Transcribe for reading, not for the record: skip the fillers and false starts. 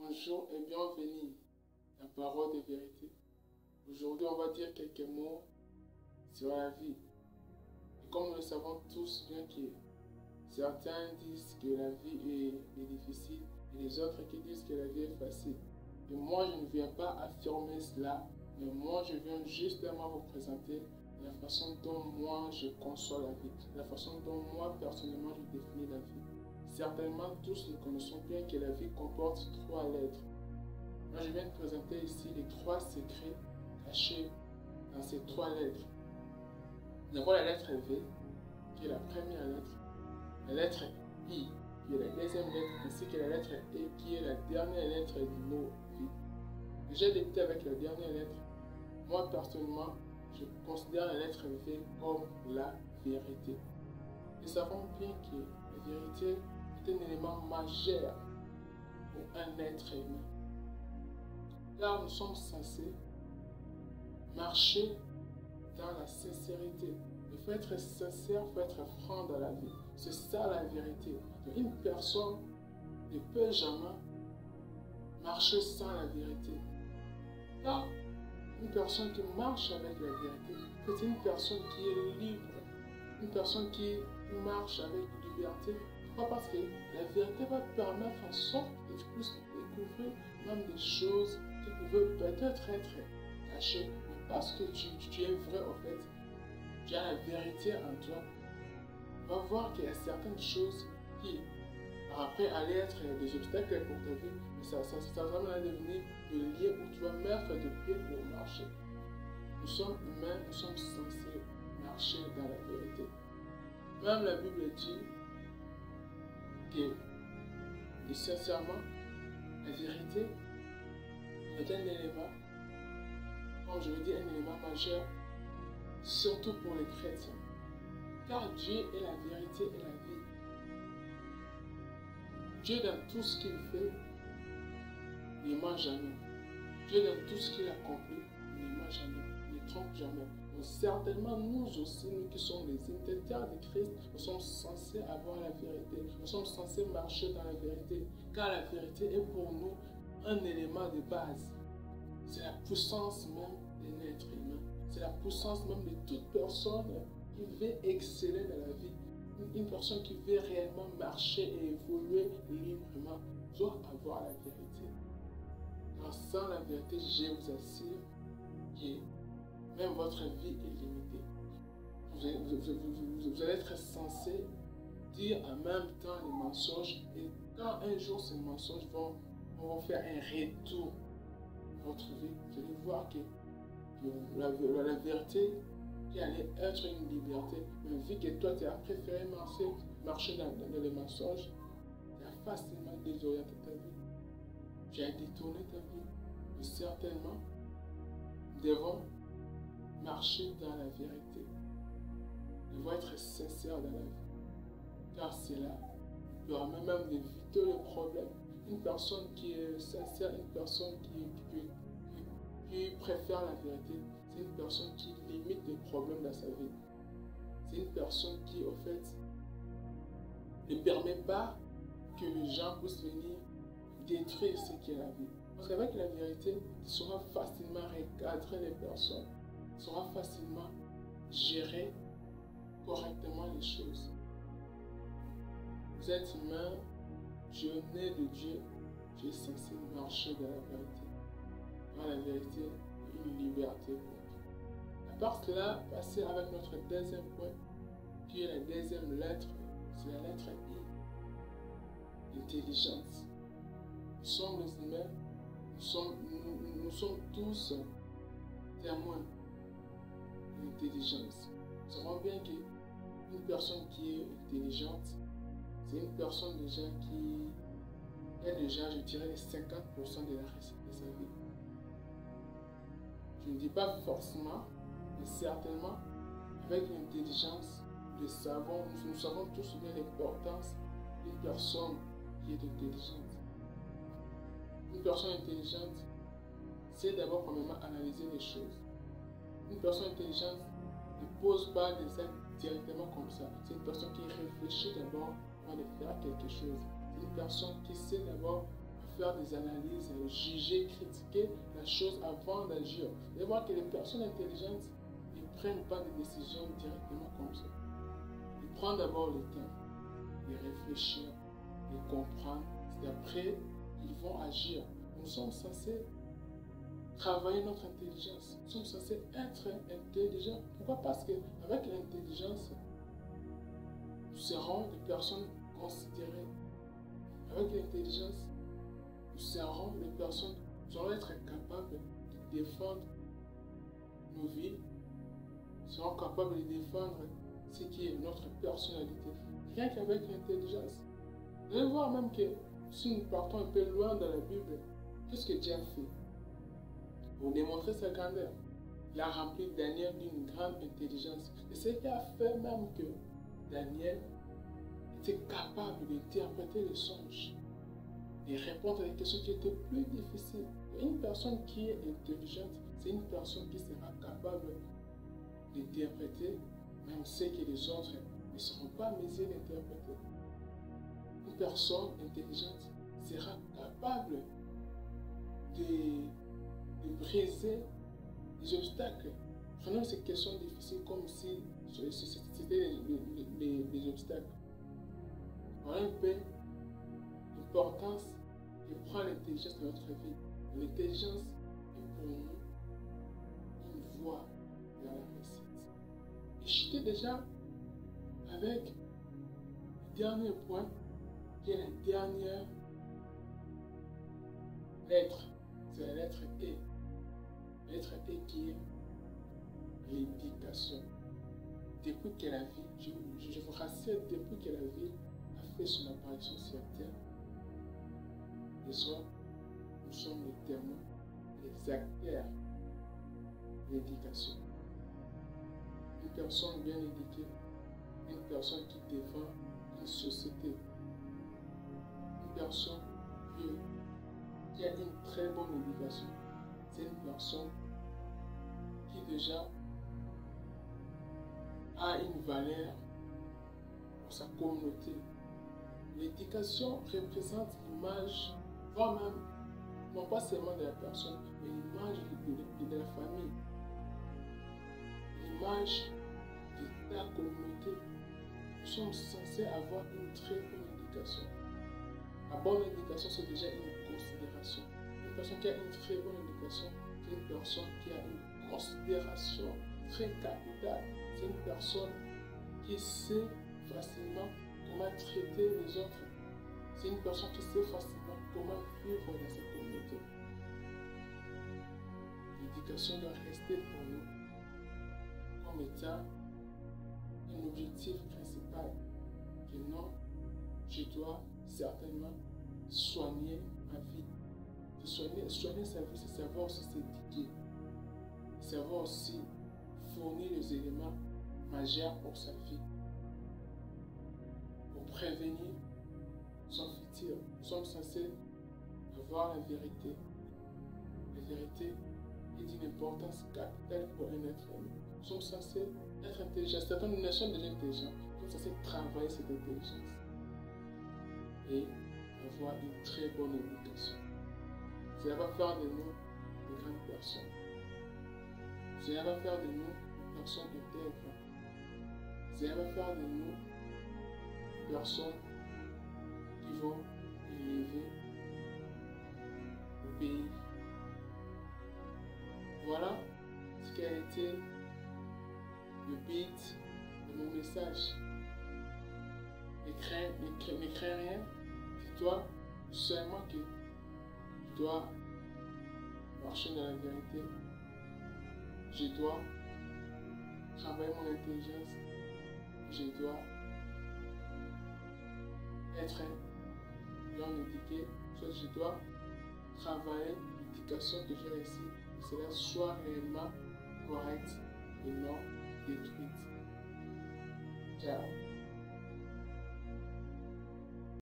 Bonjour et bienvenue à la parole de vérité. Aujourd'hui, on va dire quelques mots sur la vie. Et comme nous le savons tous bien que certains disent que la vie est difficile et les autres qui disent que la vie est facile. Et moi, je ne viens pas affirmer cela, mais moi, je viens justement vous présenter la façon dont moi je conçois la vie, la façon dont moi personnellement je définis la vie. Certainement, tous nous connaissons bien que la vie comporte 3 lettres. Moi, je viens de présenter ici les 3 secrets cachés dans ces 3 lettres. Nous avons la lettre V, qui est la première lettre, la lettre I, qui est la deuxième lettre, ainsi que la lettre E, qui est la dernière lettre de nos vies. J'ai débuté avec la dernière lettre. Moi, personnellement, je considère la lettre V comme la vérité. Nous savons bien que la vérité est un élément majeur pour un être humain. Car nous sommes censés marcher dans la sincérité. Il faut être sincère, il faut être franc dans la vie. C'est ça la vérité. Une personne ne peut jamais marcher sans la vérité. Car une personne qui marche avec la vérité, c'est une personne qui est libre. Une personne qui marche avec liberté. Pourquoi? Parce que la vérité va permettre en sorte que tu puisses découvrir même des choses qui pouvaient peut-être être cachées. Mais parce que tu es vrai en fait, tu as la vérité en toi, tu vas voir qu'il y a certaines choses qui après allaient être des obstacles pour ta vie, mais ça va vraiment devenir le lieu où tu vas mettre de pied pour marcher. Nous sommes humains, nous sommes censés marcher dans la vérité. Même la Bible dit que, et sincèrement, la vérité est un élément, comme je le dis, un élément majeur, surtout pour les chrétiens. Car Dieu est la vérité et la vie. Dieu dans tout ce qu'il fait, ne ment jamais. Dieu dans tout ce qu'il accomplit, ne ment jamais, ne trompe jamais. Donc certainement, nous aussi, nous qui sommes les imitateurs de Christ, nous sommes censés avoir la vérité. Nous sommes censés marcher dans la vérité. Car la vérité est pour nous un élément de base. C'est la puissance même de l'être humain. C'est la puissance même de toute personne qui veut exceller dans la vie. Une personne qui veut réellement marcher et évoluer librement doit avoir la vérité. Car sans la vérité, je vous assure que même votre vie est limitée. Vous allez être censé dire en même temps les mensonges, et quand un jour ces mensonges vont faire un retour dans votre vie, vous allez voir que la vérité qui allait être une liberté, mais vu que toi tu as préféré marcher dans les mensonges, tu as facilement désorienté ta vie. Tu as détourné ta vie. Mais certainement, nous devons marcher dans la vérité. Nous devons être sincères dans la vie. Car cela permet même d'éviter le problème. Une personne qui est sincère, une personne qui préfère la vérité, c'est une personne qui limite les problèmes dans sa vie. C'est une personne qui, en fait, ne permet pas que les gens puissent venir détruire ce qu'est la vie. Parce qu'avec la vérité, tu sauras facilement recadrer les personnes. Tu sauras facilement gérer correctement les choses. Vous êtes humain, tu es né de Dieu, tu es censé marcher dans la vérité. Dans la vérité, une liberté pour toi. À part cela, passez avec notre deuxième point, qui est la deuxième lettre, c'est la lettre I. L'intelligence. Nous sommes les humains, nous sommes tous témoins de l'intelligence. Nous savons bien qu'une personne qui est intelligente, c'est une personne déjà qui a déjà, je dirais, 50% de la réussite de sa vie. Je ne dis pas forcément, mais certainement, avec l'intelligence, nous savons tous bien l'importance d'une personne qui est intelligente. Une personne intelligente sait d'abord premièrement analyser les choses. Une personne intelligente ne pose pas des actes directement comme ça. C'est une personne qui réfléchit d'abord avant de faire quelque chose. C'est une personne qui sait d'abord faire des analyses, juger, critiquer la chose avant d'agir. Vous allez voir que les personnes intelligentes ne prennent pas des décisions directement comme ça. Ils prennent d'abord le temps de réfléchir, de comprendre. C'est après qu'ils vont agir. Nous sommes censés travailler notre intelligence. Nous sommes censés être intelligents. Pourquoi? Parce qu'avec l'intelligence, nous serons des personnes considérées. Avec l'intelligence, nous serons des personnes qui allons être capables de défendre nos vies. Nous serons capables de défendre ce qui est notre personnalité. Rien qu'avec l'intelligence. Vous allez voir même que si nous partons un peu loin dans la Bible, qu'est-ce que Dieu a fait? Pour démontrer sa grandeur, il a rempli Daniel d'une grande intelligence. Et ce qui a fait même que Daniel était capable d'interpréter les songes et répondre à des questions qui étaient plus difficiles. Une personne qui est intelligente, c'est une personne qui sera capable d'interpréter même ce que les autres ne seront pas en mesure d'interpréter. Une personne intelligente sera capable de briser les obstacles. Prenons ces questions difficiles comme si c'était les obstacles. Voilà un peu l'importance de prendre l'intelligence dans notre vie. L'intelligence est pour nous une voie vers la réussite. Et j'étais déjà avec le dernier point, qui est la dernière lettre. C'est la lettre E. La lettre E qui est l'éducation. Depuis que la vie, je vous rassure, depuis que la vie a fait son apparition sur la terre, et soit nous sommes les témoins, les acteurs de l'éducation. Une personne bien éduquée, une personne qui défend une société, une personne qui a une très bonne éducation, c'est une personne qui déjà a une valeur pour sa communauté. L'éducation représente l'image, voire même, non pas seulement de la personne, mais l'image de la famille, l'image de ta communauté. Nous sommes censés avoir une très bonne éducation. La bonne éducation, c'est déjà une considération. Une personne qui a une très bonne éducation, c'est une personne qui a une considération très capitale. C'est une personne qui sait facilement comment traiter les autres. C'est une personne qui sait facilement comment vivre dans sa communauté. L'éducation doit rester pour nous comme étant un objectif principal. Que non, je dois certainement soigner ma vie. Soigner sa vie, c'est savoir aussi s'éduquer. Savoir aussi fournir les éléments majeurs pour sa vie. Pour prévenir son futur. Nous sommes censés avoir la vérité. La vérité est d'une importance capitale pour un être humain. Nous sommes censés être intelligents. Certaines nations déjà intelligentes. Nous sommes censés travailler cette intelligence. Et avoir une très bonne éducation. Cela va faire de nous de grandes personnes. Cela va faire de nous des personnes intègres. Cela va faire de nous des personnes qui vont élever le pays. Voilà ce qui a été le but de mon message. Ne crains rien. Dis-toi seulement que je dois marcher dans la vérité. Je dois travailler mon intelligence. Je dois être un homme éduqué. Soit je dois travailler l'éducation que j'ai reçue, que cela soit réellement correct et non détruite. Ciao.